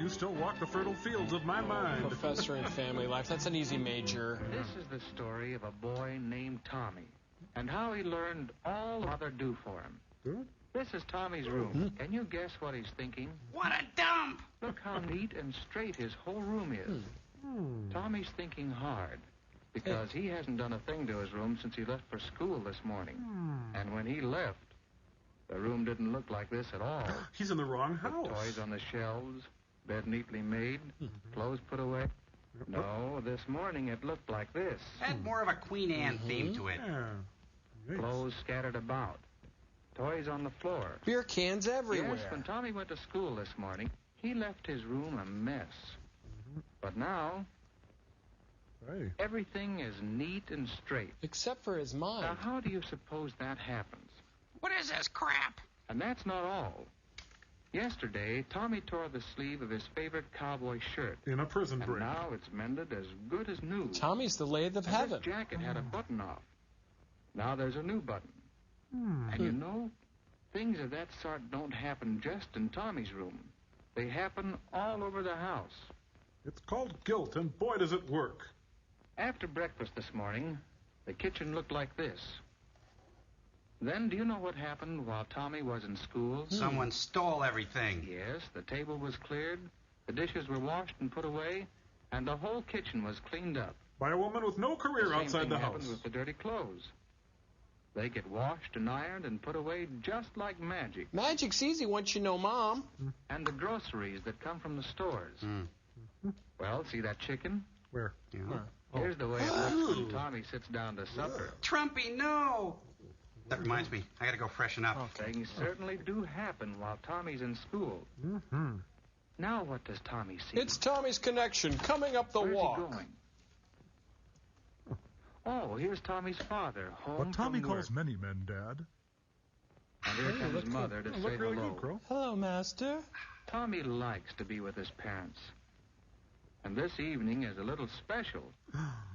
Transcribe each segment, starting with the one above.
you still walk the fertile fields of my mind. Professor in family life, that's an easy major. This is the story of a boy named Tommy and how he learned all Mother do for him. Good. This is Tommy's room. Can you guess what he's thinking? What a dump! Look how neat and straight his whole room is. Tommy's thinking hard because he hasn't done a thing to his room since he left for school this morning. And when he left, the room didn't look like this at all. He's in the wrong house. Toys on the shelves, bed neatly made, clothes put away. No, this morning it looked like this. Had more of a Queen Anne theme to it. Yeah. Nice. Clothes scattered about. Toys on the floor. Beer cans everywhere. Yes, when Tommy went to school this morning, he left his room a mess. But now, Hey. everything is neat and straight. Except for his Now, mind. how do you suppose that happens? What is this crap? And that's not all. Yesterday, Tommy tore the sleeve of his favorite cowboy shirt. In a prison And break. now it's mended as good as new. Tommy's the lathe of And heaven. His jacket had a button off. Now there's a new button. And you know, things of that sort don't happen just in Tommy's room. They happen all over the house. It's called guilt, and boy, does it work. After breakfast this morning, the kitchen looked like this. Then, do you know what happened while Tommy was in school? Someone stole everything. Yes, the table was cleared, the dishes were washed and put away, and the whole kitchen was cleaned up. By a woman with no career The same outside thing the happens house. with the dirty clothes. They get washed and ironed and put away just like magic. Magic's easy once you know Mom. And the groceries that come from the stores. Well, see that chicken? Where? Yeah. Here's the way it looks when Tommy sits down to supper. Trumpy, no! That reminds me, I gotta go freshen up. Things certainly do happen while Tommy's in school. Now what does Tommy see? It's Tommy's connection coming up the Where's walk. he going? Oh, here's Tommy's father, home What Tommy from calls work. many men dad. And here comes Mother to say Look really hello. good, Crow. Hello, Master. Tommy likes to be with his parents. And this evening is a little special,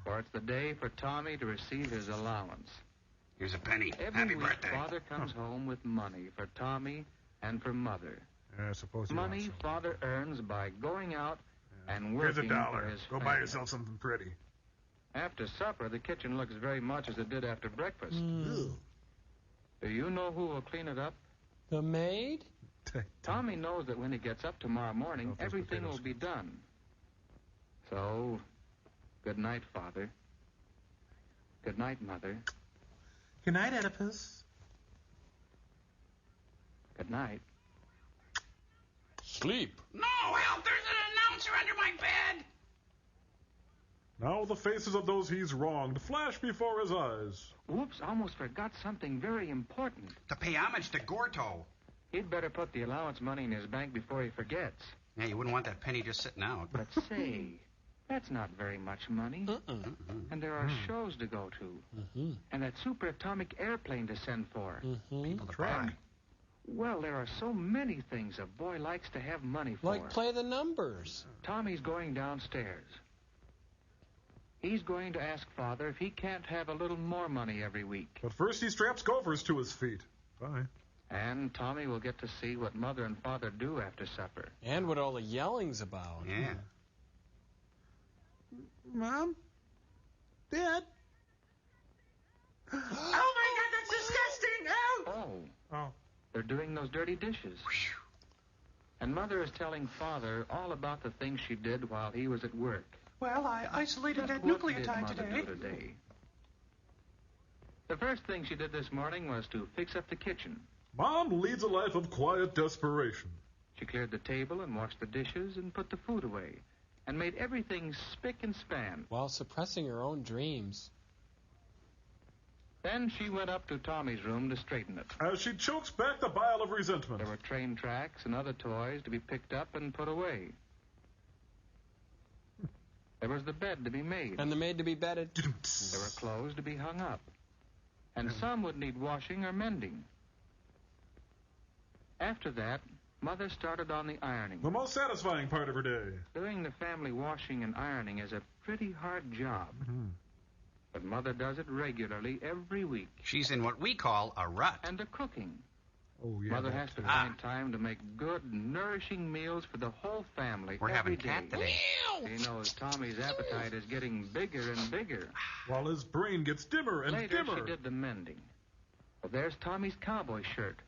for it's the day for Tommy to receive his allowance. Here's a penny. Every Happy week, birthday. Father comes home with money for Tommy and for Mother. Yeah, I suppose you Money want some. Father earns by going out and Here's working a for dollar. his Go buy family. yourself something pretty. After supper, the kitchen looks very much as it did after breakfast. Do you know who will clean it up? The maid? Tommy knows that when he gets up tomorrow morning, Love those everything potatoes. will be done. So, good night, Father. Good night, Mother. Good night, Oedipus. Good night. Sleep. No, help! There's an announcer under my bed! Now the faces of those he's wronged flash before his eyes. Whoops, almost forgot something very important. To pay homage to Gorto. He'd better put the allowance money in his bank before he forgets. Yeah, you wouldn't want that penny just sitting out. But say, that's not very much money. And there are shows to go to. And that superatomic airplane to send for. People to buy. Well, there are so many things a boy likes to have money for. Like play the numbers. Tommy's going downstairs. He's going to ask Father if he can't have a little more money every week. But first he straps Gophers to his feet. Bye. And Tommy will get to see what Mother and Father do after supper. And what all the yelling's about. Yeah. Mom? Dad? Oh my God, that's disgusting! Oh! Oh. They're doing those dirty dishes. And Mother is telling Father all about the things she did while he was at work. Well, I isolated that What did nucleotide Mother today. do today? The first thing she did this morning was to fix up the kitchen. Mom leads a life of quiet desperation. She cleared the table and washed the dishes and put the food away and made everything spick and span. While suppressing her own dreams. Then she went up to Tommy's room to straighten it. As she chokes back the bile of resentment. There were train tracks and other toys to be picked up and put away. There was the bed to be made. And the maid to be bedded. There were clothes to be hung up. And some would need washing or mending. After that, Mother started on the ironing. The most satisfying part of her day. Doing the family washing and ironing is a pretty hard job. But Mother does it regularly every week. She's in what we call a rut. And the cooking. Oh, yeah. Mother has to find time to make good, nourishing meals for the whole family. We're every having cat day. today. She knows Tommy's appetite is getting bigger and bigger. While his brain gets dimmer and Later, dimmer. she did the mending. Well, there's Tommy's cowboy shirt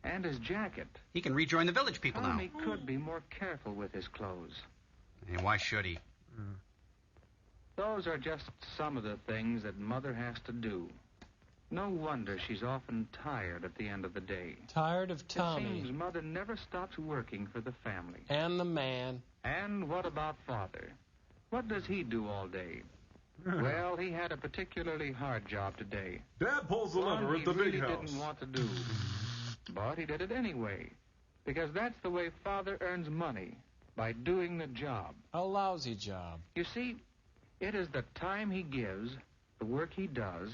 and his jacket. He can rejoin the village people now. Tommy could be more careful with his clothes. And why should he? Those are just some of the things that Mother has to do. No wonder she's often tired at the end of the day. Tired of It Tommy. seems Mother never stops working for the family. And the man. And what about Father? What does he do all day? Well, he had a particularly hard job today. Dad pulls the lever One at the he big really house. didn't want to do. But he did it anyway. Because that's the way Father earns money, by doing the job. A lousy job. You see, it is the time he gives, the work he does,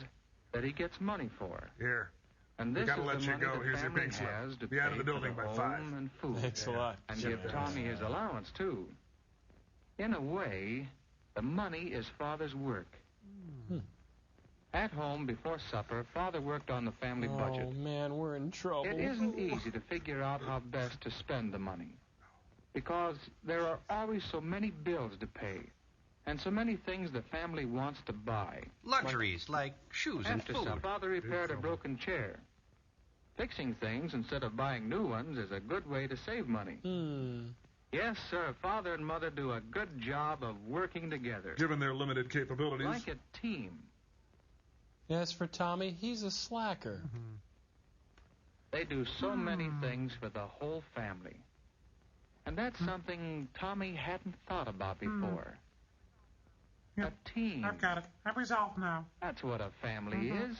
that he gets money for. Here. And We this gotta is let the you money go. the Here's your family pink slip. has to Be out of pay the building for by the 5. home and food. Thanks a lot. And Ship give that. Tommy his allowance, too. In a way, the money is Father's work. At home, before supper, Father worked on the family budget. Oh, man, we're in trouble. It isn't easy to figure out how best to spend the money. Because there are always so many bills to pay. And so many things the family wants to buy. Luxuries like shoes and After food. supper, Father repaired a trouble. broken chair. Fixing things instead of buying new ones is a good way to save money. Yes, sir, Father and Mother do a good job of working together. Given their limited capabilities. Like a team. As for Tommy, he's a slacker. They do so many things for the whole family. And that's something Tommy hadn't thought about before. Yep. A team. I've got it. I'm resolved now. That's what a family is.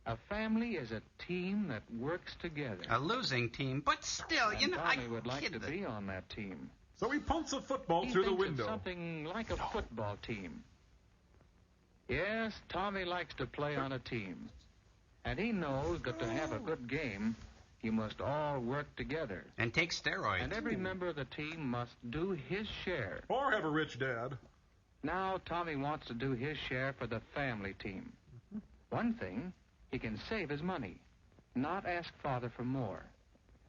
A family is a team that works together. A losing team, but still, And you know, Tommy would like kid to that- be on that team. So he punts a football He through the thinks window. It's something like a football team. Yes, Tommy likes to play on a team. And he knows that to have a good game, you must all work together. and take steroids. And every member of the team must do his share. Or have a rich dad. Now Tommy wants to do his share for the family team. One thing, he can save his money, not ask Father for more.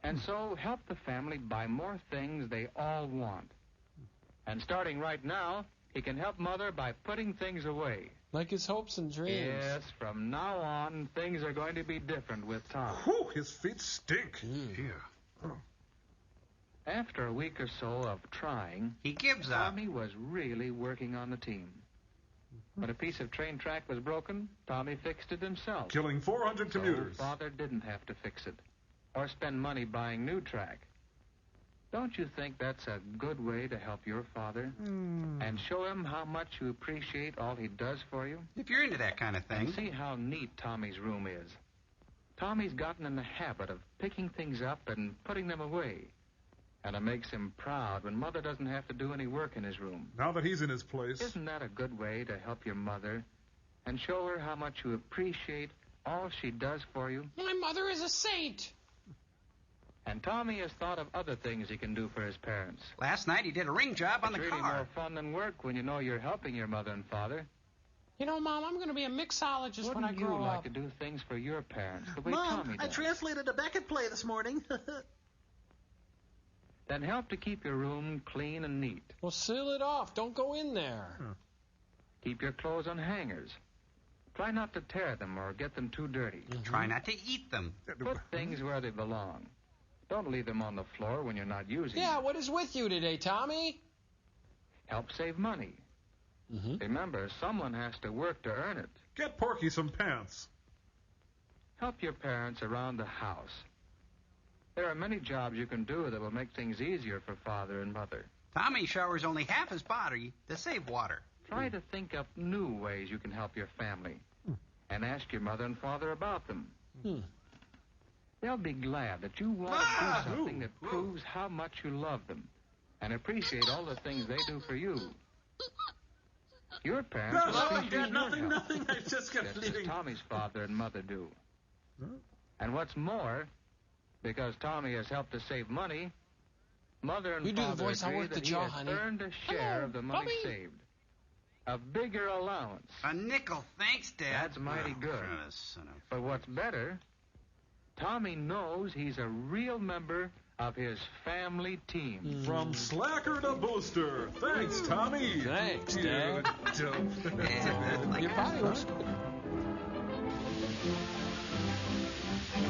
And so help the family buy more things they all want. And starting right now, he can help Mother by putting things away. Like his hopes and dreams. Yes, from now on, things are going to be different with Tom. Whew, his feet stink. Phew. After a week or so of trying, He gives up. Tommy was really working on the team. When a piece of train track was broken, Tommy fixed it himself. Killing 400 commuters. So Father didn't have to fix it or spend money buying new track. Don't you think that's a good way to help your father and show him how much you appreciate all he does for you? If you're into that kind of thing. And see how neat Tommy's room is. Tommy's gotten in the habit of picking things up and putting them away. And it makes him proud when Mother doesn't have to do any work in his room. Now that he's in his place. Isn't that a good way to help your mother and show her how much you appreciate all she does for you? My mother is a saint. And Tommy has thought of other things he can do for his parents. Last night he did a ring job on It's the really car. more fun than work when you know you're helping your mother and father. You know, Mom, I'm going to be a mixologist when I Wouldn't you grow like up. to do things for your parents the way Mom, Tommy I does? translated a Beckett play this morning. Then help to keep your room clean and neat. Well, seal it off. Don't go in there. Keep your clothes on hangers. Try not to tear them or get them too dirty. Try not to eat them. Put things where they belong. Don't leave them on the floor when you're not using Yeah, them. what is with you today, Tommy? Help save money. Remember, someone has to work to earn it. Get Porky some pants. Help your parents around the house. There are many jobs you can do that will make things easier for Father and Mother. Tommy showers only half his body to save water. Try to think up new ways you can help your family. And ask your mother and father about them. They'll be glad that you want to do something that proves how much you love them and appreciate all the things they do for you. Your parents will appreciate your nothing. help, I just kept just as leaving. Tommy's father and mother do. And what's more, because Tommy has helped to save money, Mother and You do the Father voice, I'll agree work the that he jaw, has honey. earned a share Hello, of the money Bobby. saved. A bigger allowance. A nickel, thanks, Dad. That's mighty good. Son of... But what's better, Tommy knows he's a real member of his family team. From slacker to booster. Thanks, Tommy. Thanks, Dad. Yeah, Your body looks